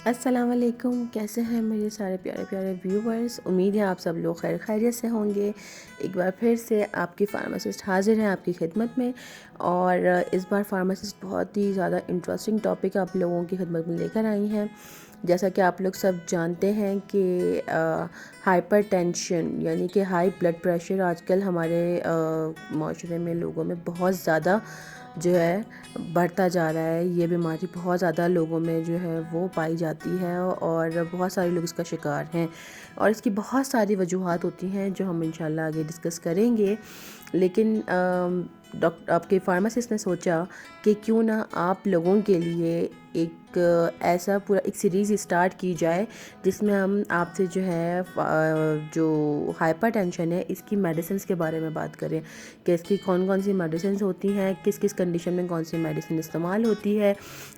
अस्सलाम वालेकुम। कैसे हैं मेरे सारे प्यारे प्यारे व्यूवर्स। उम्मीद है आप सब लोग खैर खैरियत से होंगे। एक बार फिर से आपकी फार्मासिस्ट हाज़िर हैं आपकी खिदमत में। और इस बार फार्मासिस्ट बहुत ही ज़्यादा इंटरेस्टिंग टॉपिक आप लोगों की खिदमत में लेकर आई हैं। जैसा कि आप लोग सब जानते हैं कि हाइपरटेंशन यानी कि हाई ब्लड प्रेशर आजकल हमारे माशरे में लोगों में बहुत ज़्यादा जो है बढ़ता जा रहा है। ये बीमारी बहुत ज़्यादा लोगों में जो है वो पाई जाती है और बहुत सारे लोग इसका शिकार हैं और इसकी बहुत सारी वजूहात होती हैं जो हम इंशाल्लाह आगे डिस्कस करेंगे। लेकिन डॉक्टर आपके फार्मासिस्ट ने सोचा कि क्यों ना आप लोगों के लिए एक ऐसा पूरा एक सीरीज़ स्टार्ट की जाए जिसमें हम आपसे जो है जो हाइपरटेंशन है इसकी मेडिसिन्स के बारे में बात करें कि इसकी कौन कौन सी मेडिसिन्स होती हैं, किस किस कंडीशन में कौन सी मेडिसिन इस्तेमाल होती है,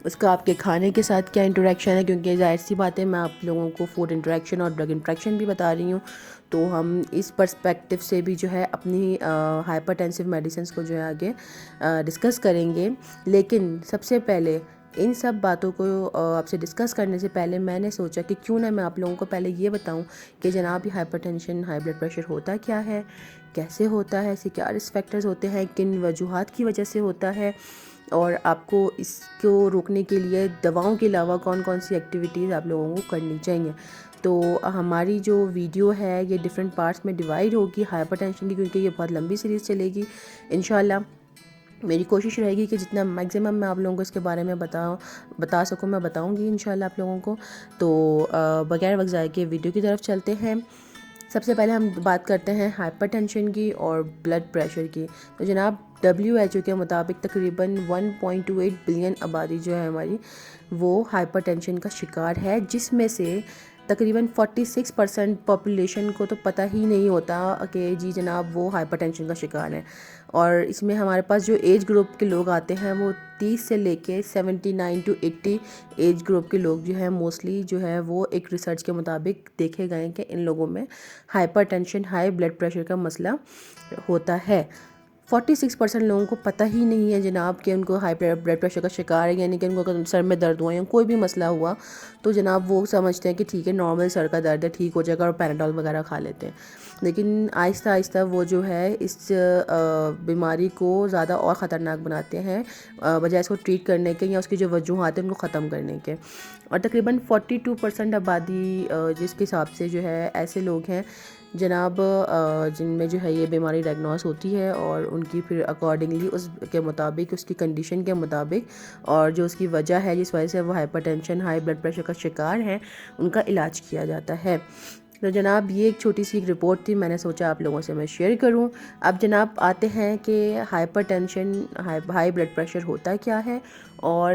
उसका आपके खाने के साथ क्या इंटरेक्शन है। क्योंकि ज़ाहिर सी बात है मैं आप लोगों को फूड इंटरेक्शन और ड्रग इंटरेक्शन भी बता रही हूँ, तो हम इस पर्सपेक्टिव से भी जो है अपनी हाइपरटेंसिव मेडिसिन्स को जो है आगे डिस्कस करेंगे। लेकिन सबसे पहले इन सब बातों को आपसे डिस्कस करने से पहले मैंने सोचा कि क्यों ना मैं आप लोगों को पहले ये बताऊं कि जनाब ये हाइपरटेंशन हाई ब्लड प्रेशर होता क्या है, कैसे होता है, इसके क्या रिस्क फैक्टर्स होते हैं, किन वजूहात की वजह से होता है और आपको इसको रोकने के लिए दवाओं के अलावा कौन कौन सी एक्टिविटीज़ आप लोगों को करनी चाहिए। तो हमारी जो वीडियो है ये डिफरेंट पार्ट्स में डिवाइड होगी हाइपरटेंशन की, क्योंकि ये बहुत लंबी सीरीज़ चलेगी। इंशाल्लाह मेरी कोशिश रहेगी कि जितना मैक्सिमम मैं आप लोगों को इसके बारे में बता सकूं मैं बताऊंगी इंशाल्लाह आप लोगों को। तो बगैर वक्त ज़ाया के वीडियो की तरफ चलते हैं। सबसे पहले हम बात करते हैं हाइपरटेंशन की और ब्लड प्रेशर की। तो जनाब WHO के मुताबिक तकरीबन 1.28 बिलियन आबादी जो है हमारी वो हाइपरटेंशन का शिकार है, जिसमें से तकरीबन 46% पॉपुलेशन को तो पता ही नहीं होता कि जी जनाब वो हाइपरटेंशन का शिकार है। और इसमें हमारे पास जो एज ग्रुप के लोग आते हैं वो 30 से लेके 79 टू 80 एज ग्रुप के लोग जो है मोस्टली जो है वो एक रिसर्च के मुताबिक देखे गए हैं कि इन लोगों में हाइपरटेंशन हाई ब्लड प्रेशर का मसला होता है। 46% लोगों को पता ही नहीं है जनाब कि उनको हाई ब्लड प्रेशर का शिकार है, यानी कि उनको सर में दर्द हुआ या कोई भी मसला हुआ तो जनाब वो समझते हैं कि ठीक है नॉर्मल सर का दर्द है, ठीक हो जाएगा और पैराडॉल वगैरह खा लेते हैं। लेकिन आहिस्ता आहिस्ता वो जो है इस बीमारी को ज़्यादा और ख़तरनाक बनाते हैं बजाय इसको ट्रीट करने के या उसकी जो वजूहात हैं उनको ख़त्म करने के। और तकरीबन 42% आबादी जिसके हिसाब से जो है ऐसे लोग हैं जनाब जिनमें जो है ये बीमारी डायग्नोस होती है और उनकी फिर अकॉर्डिंगली उसके मुताबिक उसकी कंडीशन के मुताबिक और जो उसकी वजह है जिस वजह से वो हाइपरटेंशन हाई ब्लड प्रेशर का शिकार है उनका इलाज किया जाता है। तो जनाब ये एक छोटी सी एक रिपोर्ट थी, मैंने सोचा आप लोगों से मैं शेयर करूं। अब जनाब आते हैं कि हाइपरटेंशन हाई ब्लड प्रेशर होता क्या है और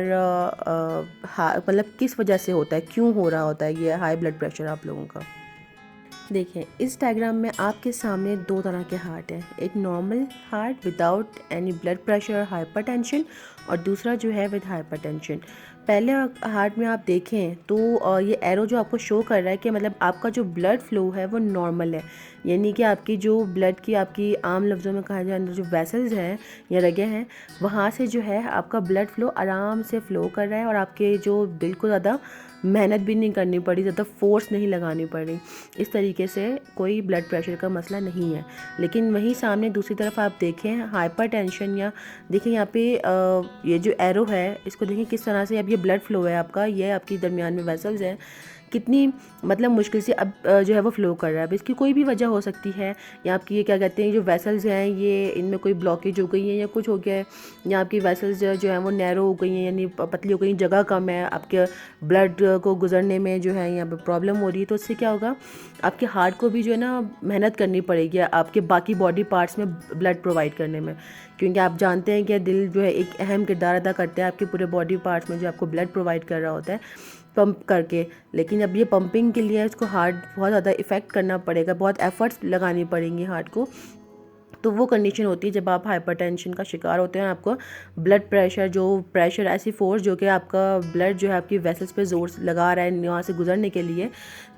मतलब किस वजह से होता है, क्यों हो रहा होता है ये हाई ब्लड प्रेशर आप लोगों का। देखें इस डायग्राम में आपके सामने दो तरह के हार्ट हैं, एक normal heart without any blood pressure hypertension और दूसरा जो है विद हाइपरटेंशन। पहले हार्ट में आप देखें तो ये एरो जो आपको शो कर रहा है कि मतलब आपका जो ब्लड फ्लो है वो नॉर्मल है, यानी कि आपकी जो ब्लड की आपकी आम लफ्ज़ों में कहा जाए जो वेसल्स हैं या रगें हैं वहाँ से जो है आपका ब्लड फ्लो आराम से फ़्लो कर रहा है और आपके जो दिल को ज़्यादा मेहनत भी नहीं करनी पड़ी, ज़्यादा फोर्स नहीं लगानी पड़ी, इस तरीके से कोई ब्लड प्रेशर का मसला नहीं है। लेकिन वहीं सामने दूसरी तरफ आप देखें हाइपरटेंशन या देखें यहाँ पे ये जो एरो है इसको देखें किस तरह से अब ये ब्लड फ्लो है आपका, ये आपकी दरमियान में वेसल्स हैं, कितनी मतलब मुश्किल से अब जो है वो फ़्लो कर रहा है। अब इसकी कोई भी वजह हो सकती है, या आपकी ये क्या कहते हैं जो वेसल्स हैं ये इनमें कोई ब्लॉकेज हो गई है या कुछ हो गया है, या आपकी वेसल्स जो है वो नैरो हो गई हैं यानी पतली हो गई, जगह कम है, आपके ब्लड को गुजरने में जो है यहाँ पर प्रॉब्लम हो रही है। तो इससे क्या होगा आपके हार्ट को भी जो है ना मेहनत करनी पड़ेगी आपके बाकी बॉडी पार्ट्स में ब्लड प्रोवाइड करने में, क्योंकि आप जानते हैं कि दिल जो है एक अहम किरदार अदा करता है आपके पूरे बॉडी पार्ट्स में जो आपको ब्लड प्रोवाइड कर रहा होता है पंप करके। लेकिन अब ये पंपिंग के लिए इसको हार्ट बहुत ज़्यादा इफ़ेक्ट करना पड़ेगा, बहुत एफ़र्ट्स लगानी पड़ेंगी हार्ट को, तो वो कंडीशन होती है जब आप हाइपरटेंशन का शिकार होते हैं। आपको ब्लड प्रेशर ऐसी फोर्स जो कि आपका ब्लड जो है आपकी वेसल्स पे जोर लगा रहा है यहाँ से गुजरने के लिए,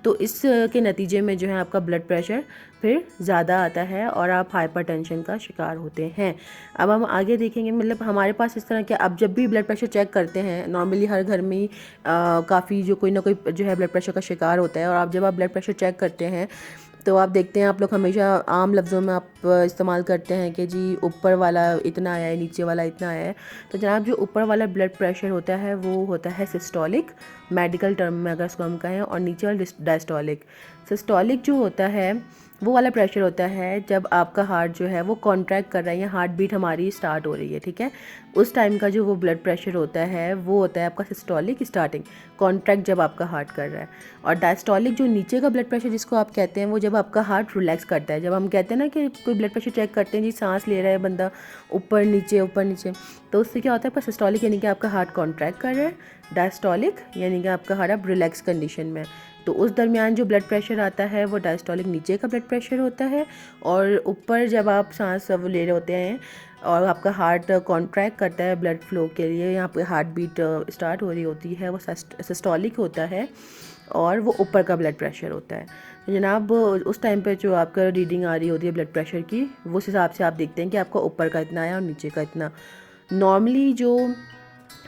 तो इसके नतीजे में जो है आपका ब्लड प्रेशर फिर ज़्यादा आता है और आप हाइपरटेंशन का शिकार होते हैं। अब हम आगे देखेंगे, मतलब हमारे पास इस तरह के, अब जब भी ब्लड प्रेशर चेक करते हैं, नॉर्मली हर घर में काफ़ी जो कोई ना कोई जो है ब्लड प्रेशर का शिकार होता है, और आप जब आप ब्लड प्रेशर चेक करते हैं तो आप देखते हैं, आप लोग हमेशा आम लफ्ज़ों में आप इस्तेमाल करते हैं कि जी ऊपर वाला इतना आया है, नीचे वाला इतना आया है। तो जनाब जो ऊपर वाला ब्लड प्रेशर होता है वो होता है सिस्टोलिक, मेडिकल टर्म में अगर इसको हम कहें, और नीचे वाला डायस्टोलिक। सिस्टोलिक जो होता है वो वाला प्रेशर होता है जब आपका हार्ट जो है वो कॉन्ट्रैक्ट कर रहा है या हार्ट बीट हमारी स्टार्ट हो रही है, ठीक है, उस टाइम का जो वो ब्लड प्रेशर होता है वो होता है आपका सिस्टोलिक, स्टार्टिंग कॉन्ट्रैक्ट जब आपका हार्ट कर रहा है। और डायस्टोलिक जो नीचे का ब्लड प्रेशर जिसको आप कहते हैं वो जब आपका हार्ट रिलैक्स करता है। जब हम कहते हैं ना कि कोई ब्लड प्रेशर चेक करते हैं जी, सांस ले रहा है बंदा ऊपर नीचे, तो उससे क्या होता है आपका सिस्टोलिक यानी कि आपका हार्ट कॉन्ट्रैक्ट कर रहा है, डायस्टोलिक यानी कि आपका हार्ट अब रिलैक्स कंडीशन में। तो उस दरमियान जो ब्लड प्रेशर आता है वो डायस्टोलिक नीचे का ब्लड प्रेशर होता है, और ऊपर जब आप सांस वो ले रहे होते हैं और आपका हार्ट कॉन्ट्रैक्ट करता है ब्लड फ्लो के लिए, यहाँ पे हार्ट बीट स्टार्ट हो रही होती है, वो सिस्टोलिक होता है और वो ऊपर का ब्लड प्रेशर होता है। तो जनाब उस टाइम पे जो आपका रीडिंग आ रही होती है ब्लड प्रेशर की, वो उस हिसाब से आप देखते हैं कि आपका ऊपर का इतना आया और नीचे का इतना। नॉर्मली जो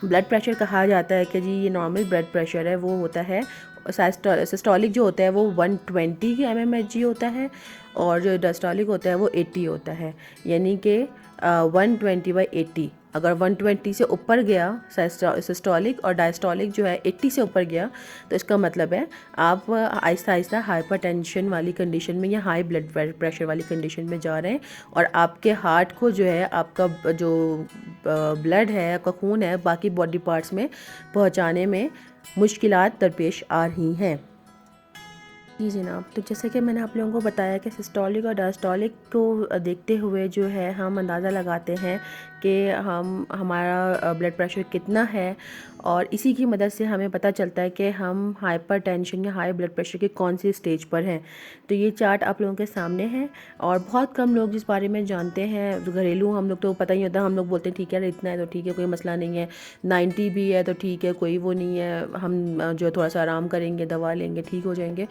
ब्लड प्रेशर कहा जाता है कि जी ये नॉर्मल ब्लड प्रेशर है, वो होता है सिस्टोलिक जो होता है वो 120 mmHg होता है, और जो डायस्टोलिक होता है वो 80 होता है, यानी कि 120/80। अगर 120 से ऊपर गया सिस्टोलिक और डायस्टोलिक जो है 80 से ऊपर गया, तो इसका मतलब है आप आहिस्ता आहिस्ता हाइपरटेंशन वाली कंडीशन में या हाई ब्लड प्रेशर वाली कंडीशन में जा रहे हैं, और आपके हार्ट को जो है आपका जो ब्लड है, आपका खून है, बाकी बॉडी पार्ट्स में पहुंचाने में मुश्किलात दरपेश आ रही हैं। जी जनाब, तो जैसे कि मैंने आप लोगों को बताया कि सिस्टोलिक और डायस्टोलिक को देखते हुए जो है हम अंदाज़ा लगाते हैं कि हमारा ब्लड प्रेशर कितना है, और इसी की मदद से हमें पता चलता है कि हम हाइपरटेंशन या हाई ब्लड प्रेशर के कौन सी स्टेज पर हैं। तो ये चार्ट आप लोगों के सामने है, और बहुत कम लोग जिस बारे में जानते हैं, घरेलू हम लोग तो पता ही होता है, हम लोग बोलते हैं ठीक है इतना है तो ठीक है, कोई मसला नहीं है, 90 भी है तो ठीक है, कोई वो नहीं है, हम जो थोड़ा सा आराम करेंगे, दवा लेंगे, ठीक हो जाएंगे।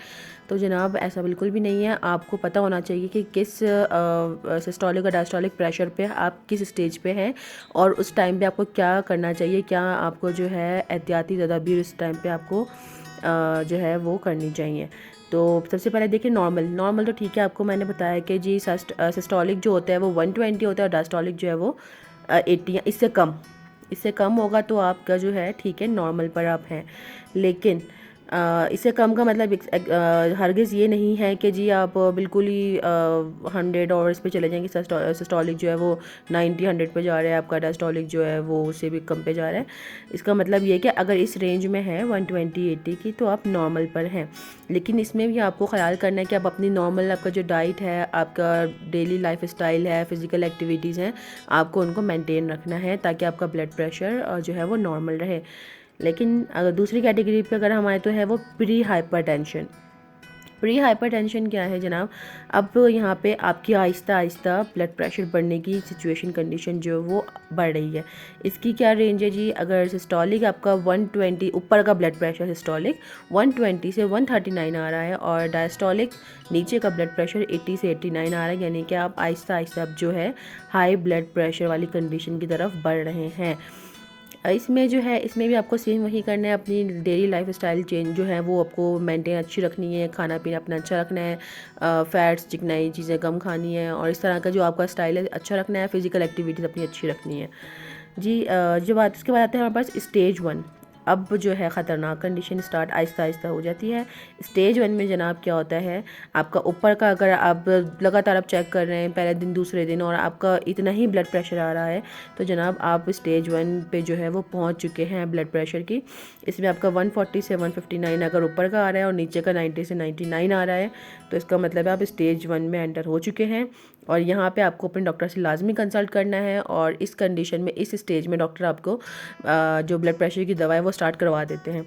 तो जनाब ऐसा बिल्कुल भी नहीं है। आपको पता होना चाहिए कि किस सिस्टोलिक और डायस्टोलिक प्रेशर पे आप किस स्टेज पे हैं, और उस टाइम पे आपको क्या करना चाहिए, क्या आपको जो है एहतियाती तदाबीर उस टाइम पे आपको जो है वो करनी चाहिए। तो सबसे पहले देखिए नॉर्मल तो ठीक है, आपको मैंने बताया कि जी सिस्टोलिक जो होता है वो 120 होता है, और डायस्टोलिक जो है वो 80 या इससे कम होगा तो आपका जो है ठीक है नॉर्मल पर आप हैं। लेकिन इससे कम का मतलब हरगिज़ ये नहीं है कि जी आप बिल्कुल ही 100 और इस पे चले जाएंगे। सिस्टोलिक जो है वो 90-100 पे जा रहा है, आपका डायस्टोलिक जो है वो उससे भी कम पे जा रहा है। इसका मतलब ये कि अगर इस रेंज में है 120-80 की तो आप नॉर्मल पर हैं। लेकिन इसमें भी आपको ख्याल करना है कि आप अपनी नॉर्मल, आपका जो डाइट है, आपका डेली लाइफ स्टाइल है, फ़िज़िकल एक्टिविटीज़ हैं, आपको उनको मेंटेन रखना है ताकि आपका ब्लड प्रेशर जो है वो नॉर्मल रहे। लेकिन अगर दूसरी कैटेगरी पे अगर हम आए तो है वो प्री हाइपरटेंशन क्या है जनाब? अब यहाँ पे आपकी आहिस्ता आहिस्ता ब्लड प्रेशर बढ़ने की सिचुएशन कंडीशन जो वो बढ़ रही है। इसकी क्या रेंज है जी? अगर सिस्टोलिक आपका 120 ऊपर का ब्लड प्रेशर सिस्टोलिक 120 से 139 आ रहा है, और डायस्टोलिक नीचे का ब्लड प्रेशर 80 से 89 आ रहा है, यानी कि आप आहिस्ता आहिस्ता अब जो है हाई ब्लड प्रेशर वाली कंडीशन की तरफ बढ़ रहे हैं। इसमें जो है इसमें भी आपको सेम वही करना है, अपनी डेली लाइफ स्टाइल चेंज जो है वो आपको मेंटेन अच्छी रखनी है, खाना पीना अपना अच्छा रखना है, फैट्स चिकनाई चीज़ें कम खानी है, और इस तरह का जो आपका स्टाइल है अच्छा रखना है, फिज़िकल एक्टिविटीज़ अपनी अच्छी रखनी है जी। जो बात उसके बाद आते हैं हमारे पास स्टेज 1। अब जो है ख़तरनाक कंडीशन स्टार्ट आहिस्ता आहिस्ता हो जाती है। स्टेज 1 में जनाब क्या होता है, आपका ऊपर का अगर आप लगातार आप चेक कर रहे हैं पहले दिन दूसरे दिन और आपका इतना ही ब्लड प्रेशर आ रहा है, तो जनाब आप स्टेज 1 पे जो है वो पहुंच चुके हैं ब्लड प्रेशर की। इसमें आपका 140 से 159 अगर ऊपर का आ रहा है और नीचे का 90 से 99 आ रहा है, तो इसका मतलब है आप स्टेज 1 में एंटर हो चुके हैं। और यहाँ पे आपको अपने डॉक्टर से लाजमी कंसल्ट करना है, और इस कंडीशन में इस स्टेज में डॉक्टर आपको जो ब्लड प्रेशर की दवा है वो स्टार्ट करवा देते हैं।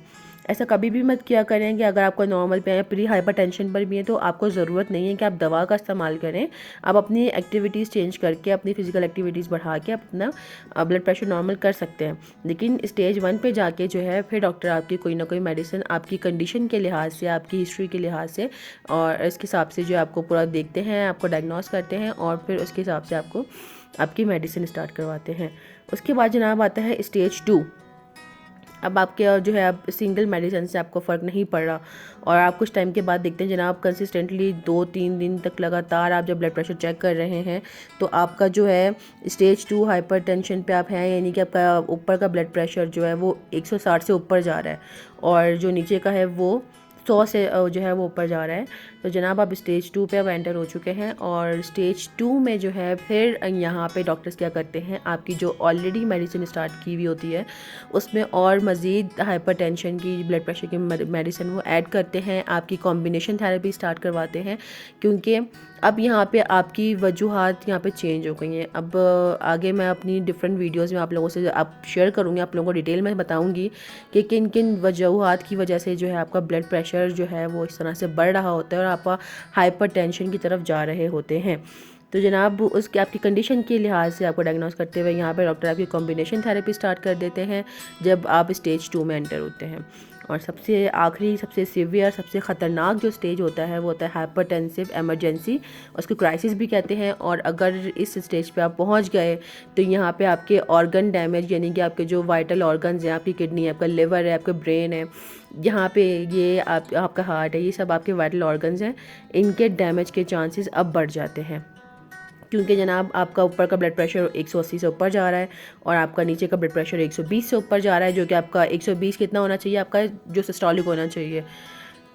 ऐसा कभी भी मत किया करें कि अगर आपका नॉर्मल पे है, प्री हाइपरटेंशन पर भी है, तो आपको ज़रूरत नहीं है कि आप दवा का इस्तेमाल करें। आप अपनी एक्टिविटीज़ चेंज करके, अपनी फ़िज़िकल एक्टिविटीज़ बढ़ा के अपना ब्लड प्रेशर नॉर्मल कर सकते हैं। लेकिन स्टेज 1 पे जाके जो है फिर डॉक्टर आपकी कोई ना कोई मेडिसिन आपकी कंडीशन के लिहाज से, आपकी हिस्ट्री के लिहाज से और इसके हिसाब से जो आपको पूरा देखते हैं, आपको डायग्नोस करते हैं और फिर उसके हिसाब से आपको आपकी मेडिसिन स्टार्ट करवाते हैं। उसके बाद जनाब आता है स्टेज 2। अब आपके जो है अब सिंगल मेडिसिन से आपको फ़र्क नहीं पड़ रहा और आप कुछ टाइम के बाद देखते हैं जनाब कंसिस्टेंटली 2-3 दिन तक लगातार आप जब ब्लड प्रेशर चेक कर रहे हैं तो आपका जो है स्टेज 2 हाइपरटेंशन पे आप हैं, यानी कि आपका ऊपर का ब्लड प्रेशर जो है वो 160 से ऊपर जा रहा है और जो नीचे का है वो 100 से जो है वो ऊपर जा रहा है। तो जनाब आप स्टेज 2 पे अब एंटर हो चुके हैं और स्टेज 2 में जो है फिर यहाँ पे डॉक्टर्स क्या करते हैं, आपकी जो ऑलरेडी मेडिसिन स्टार्ट की हुई होती है उसमें और मज़ीद हाइपरटेंशन की, ब्लड प्रेशर की मेडिसिन वो ऐड करते हैं, आपकी कॉम्बिनेशन थेरेपी स्टार्ट करवाते हैं। क्योंकि अब यहाँ पे आपकी वजूहात यहाँ पे चेंज हो गई हैं। अब आगे मैं अपनी डिफरेंट वीडियोस में आप लोगों से आप शेयर करूँगी, आप लोगों को डिटेल में बताऊँगी कि किन किन वजूहात की वजह से जो है आपका ब्लड प्रेशर जो है वो इस तरह से बढ़ रहा होता है और आप हाइपरटेंशन की तरफ जा रहे होते हैं। तो जनाब उसके आपकी कंडीशन के लिहाज से आपको डायग्नोस करते हुए यहाँ पे डॉक्टर आपकी कॉम्बिनेशन थेरेपी स्टार्ट कर देते हैं जब आप स्टेज 2 में एंटर होते हैं। और सबसे आखिरी, सबसे सीवियर, सबसे ख़तरनाक जो स्टेज होता है वो होता है हाइपरटेंसिव इमरजेंसी, उसको क्राइसिस भी कहते हैं। और अगर इस स्टेज पे आप पहुंच गए तो यहाँ पे आपके ऑर्गन डैमेज, यानी कि आपके जो वाइटल ऑर्गन्स हैं, आपकी किडनी है, आपका लिवर है, आपका ब्रेन है, यहाँ पे ये आपका हार्ट है, ये सब आपके वाइटल ऑर्गन्स हैं, इनके डैमेज के चांसेस अब बढ़ जाते हैं। क्योंकि जनाब आपका ऊपर का ब्लड प्रेशर 180 से ऊपर जा रहा है और आपका नीचे का ब्लड प्रेशर 120 से ऊपर जा रहा है, जो कि आपका 120 कितना होना चाहिए, आपका जो सिस्टोलिक होना चाहिए,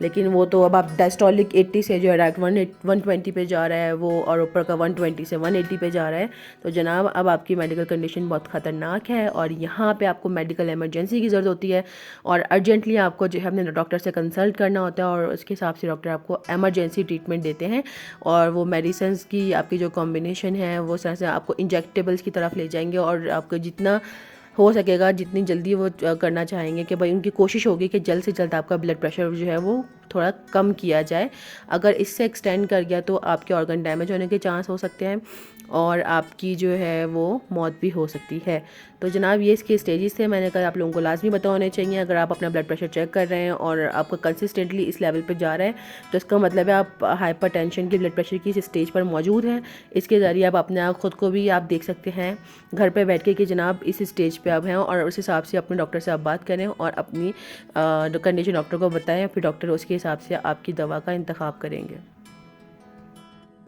लेकिन वो तो अब आप डायस्टोलिक 80 से जो है डायरेक्ट 120 पे जा रहा है वो, और ऊपर का 120 से 180 पे जा रहा है। तो जनाब अब आपकी मेडिकल कंडीशन बहुत ख़तरनाक है और यहाँ पे आपको मेडिकल इमरजेंसी की ज़रूरत होती है और अर्जेंटली आपको जो है अपने डॉक्टर से कंसल्ट करना होता है और उसके हिसाब से डॉक्टर आपको एमरजेंसी ट्रीटमेंट देते हैं और वो मेडिसिन की आपकी जो कॉम्बिनेशन है वो तरह से आपको इंजेक्टेबल्स की तरफ ले जाएंगे और आपको जितना हो सकेगा, जितनी जल्दी वो करना चाहेंगे कि भाई उनकी कोशिश होगी कि जल्द से जल्द आपका ब्लड प्रेशर जो है वो थोड़ा कम किया जाए। अगर इससे एक्सटेंड कर गया तो आपके ऑर्गन डैमेज होने के चांस हो सकते हैं और आपकी जो है वो मौत भी हो सकती है। तो जनाब ये इसके स्टेजेस थे, मैंने कहा आप लोगों को लाजमी पता होने चाहिए। अगर आप अपना ब्लड प्रेशर चेक कर रहे हैं और आपका कंसिस्टेंटली इस लेवल पे जा रहा है तो इसका मतलब है आप हाइपरटेंशन की, ब्लड प्रेशर की इस स्टेज पर मौजूद हैं। इसके ज़रिए आप अपने आप ख़ुद को भी आप देख सकते हैं घर पे बैठ के कि जनाब इस स्टेज पे आप हैं और उस हिसाब से अपने डॉक्टर से आप बात करें और अपनी कंडीशन डॉक्टर को बताएं, फिर डॉक्टर उसके हिसाब से आपकी दवा का इंतखाब करेंगे।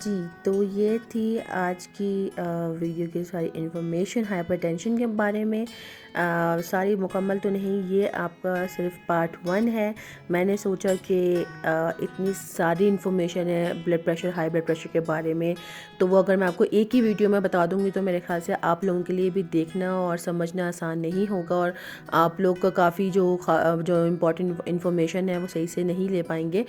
जी, तो ये थी आज की वीडियो की सारी इन्फॉर्मेशन हाइपरटेंशन के बारे में। सारी मुकम्मल तो नहीं, ये आपका सिर्फ पार्ट 1 है। मैंने सोचा कि इतनी सारी इन्फॉर्मेशन है blood pressure, high blood pressure के बारे में, तो वो अगर मैं आपको एक ही वीडियो में बता दूंगी तो मेरे ख्याल से आप लोगों के लिए भी देखना और समझना आसान नहीं होगा और आप लोग का काफ़ी जो इम्पोर्टेंट इन्फॉर्मेशन है वो सही से नहीं ले पाएंगे।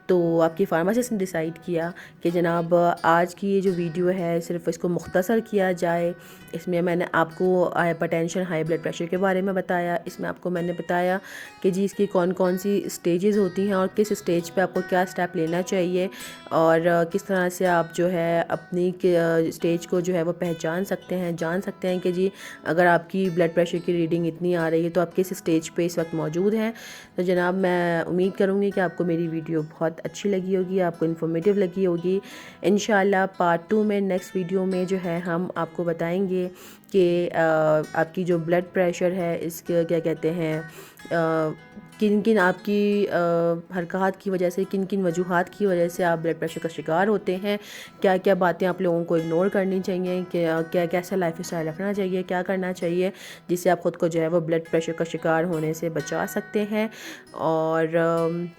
तो आपकी फार्मासिस्ट ने डिसाइड किया कि जनाब आज की ये जो वीडियो है सिर्फ इसको मुख्तसर किया जाए। इसमें मैंने आपको हाइपरटेंशन, हाई ब्लड प्रेशर के बारे में बताया। इसमें आपको मैंने बताया कि जी इसकी कौन कौन सी स्टेजेस होती हैं और किस स्टेज पे आपको क्या स्टेप लेना चाहिए और किस तरह से आप जो है अपनी स्टेज को जो है वो पहचान सकते हैं, जान सकते हैं कि जी अगर आपकी ब्लड प्रेशर की रीडिंग इतनी आ रही है तो आप किस स्टेज पे इस वक्त मौजूद हैं। तो जनाब मैं उम्मीद करूँगी कि आपको मेरी वीडियो बहुत अच्छी लगी होगी, आपको इन्फॉर्मेटिव लगी होगी। इंशाल्लाह पार्ट 2 में, नेक्स्ट वीडियो में जो है हम आपको बताएंगे कि आपकी जो ब्लड प्रेशर है इसके क्या कहते हैं, किन किन आपकी हरकत की वजह से, किन किन वजूहात की वजह से आप ब्लड प्रेशर का शिकार होते हैं, क्या क्या बातें आप लोगों को इग्नोर करनी चाहिए, क्या कैसा लाइफ स्टाइल रखना चाहिए, क्या करना चाहिए जिससे आप ख़ुद को जो है वो ब्लड प्रेशर का शिकार होने से बचा सकते हैं और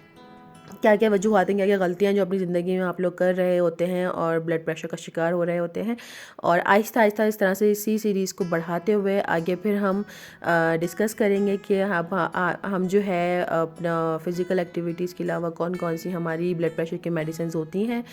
क्या क्या वजूहत हैं, क्या क्या गलतियाँ जो अपनी ज़िंदगी में आप लोग कर रहे होते हैं और ब्लड प्रेशर का शिकार हो रहे होते हैं। और आहिस्ता आहिस्ता इस तरह से इसी सीरीज़ को बढ़ाते हुए आगे फिर हम डिस्कस करेंगे कि हम जो है अपना फ़िज़िकल एक्टिविटीज़ के अलावा कौन कौन सी हमारी ब्लड प्रेशर की मेडिसिन होती हैं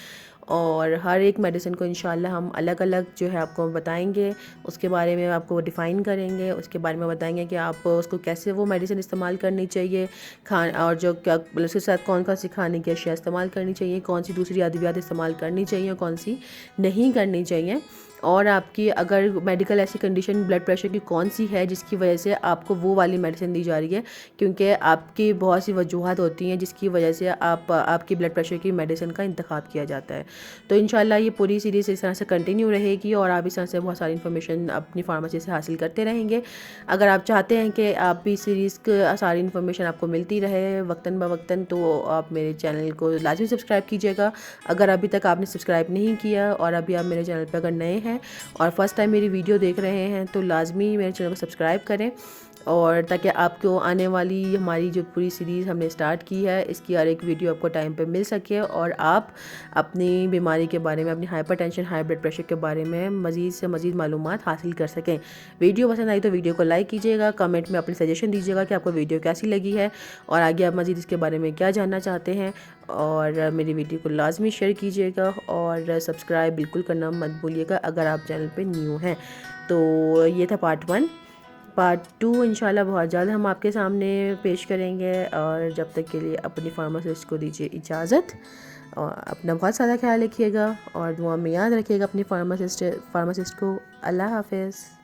और हर एक मेडिसिन को इंशाल्लाह हम अलग अलग जो है आपको बताएंगे, उसके बारे में आपको डिफ़ाइन करेंगे, उसके बारे में बताएंगे कि आप उसको कैसे वो मेडिसिन इस्तेमाल करनी चाहिए, और जो क्या उसके साथ कौन कौन सी खाने की अशिया इस्तेमाल करनी चाहिए, कौन सी दूसरी अद्वियात इस्तेमाल करनी चाहिए, कौन सी नहीं करनी चाहिए, और आपकी अगर मेडिकल ऐसी कंडीशन ब्लड प्रेशर की कौन सी है जिसकी वजह से आपको वो वाली मेडिसिन दी जा रही है, क्योंकि आपकी बहुत सी वजूहत होती हैं जिसकी वजह से आपकी ब्लड प्रेशर की मेडिसिन का इंतखाब किया जाता है। तो इंशाल्लाह ये पूरी सीरीज़ इस तरह से कंटिन्यू रहेगी और आप इस तरह से बहुत सारी इन्फॉर्मेशन अपनी फार्मेसी से हासिल करते रहेंगे। अगर आप चाहते हैं कि आप भी सीरीज़ की सारी इन्फॉर्मेशन आपको मिलती रहे वक्तन ब वक्तन, तो आप मेरे चैनल को लाजमी सब्सक्राइब कीजिएगा। अगर अभी तक आपने सब्सक्राइब नहीं किया और अभी आप मेरे चैनल पर अगर नए हैं और फर्स्ट टाइम मेरी वीडियो देख रहे हैं तो लाजमी मेरे चैनल को सब्सक्राइब करें, और ताकि आपको आने वाली हमारी जो पूरी सीरीज़ हमने स्टार्ट की है इसकी हर एक वीडियो आपको टाइम पे मिल सके और आप अपनी बीमारी के बारे में, अपनी हाइपरटेंशन, हाई ब्लड प्रेशर के बारे में मज़ीद से मज़ीद मालूमात हासिल कर सकें। वीडियो पसंद आई तो वीडियो को लाइक कीजिएगा, कमेंट में अपनी सजेशन दीजिएगा कि आपको वीडियो कैसी लगी है और आगे आप मज़ीद इसके बारे में क्या जानना चाहते हैं, और मेरी वीडियो को लाजमी शेयर कीजिएगा और सब्सक्राइब बिल्कुल करना मत भूलिएगा अगर आप चैनल पर न्यू हैं। तो ये था पार्ट 1। पार्ट 2 इंशाल्लाह बहुत जल्द हम आपके सामने पेश करेंगे, और जब तक के लिए अपनी फार्मासिस्ट को दीजिए इजाज़त और अपना बहुत सारा ख्याल रखिएगा और दुआ में याद रखिएगा अपनी फार्मासिस्ट को। अल्लाह हाफ़िज़।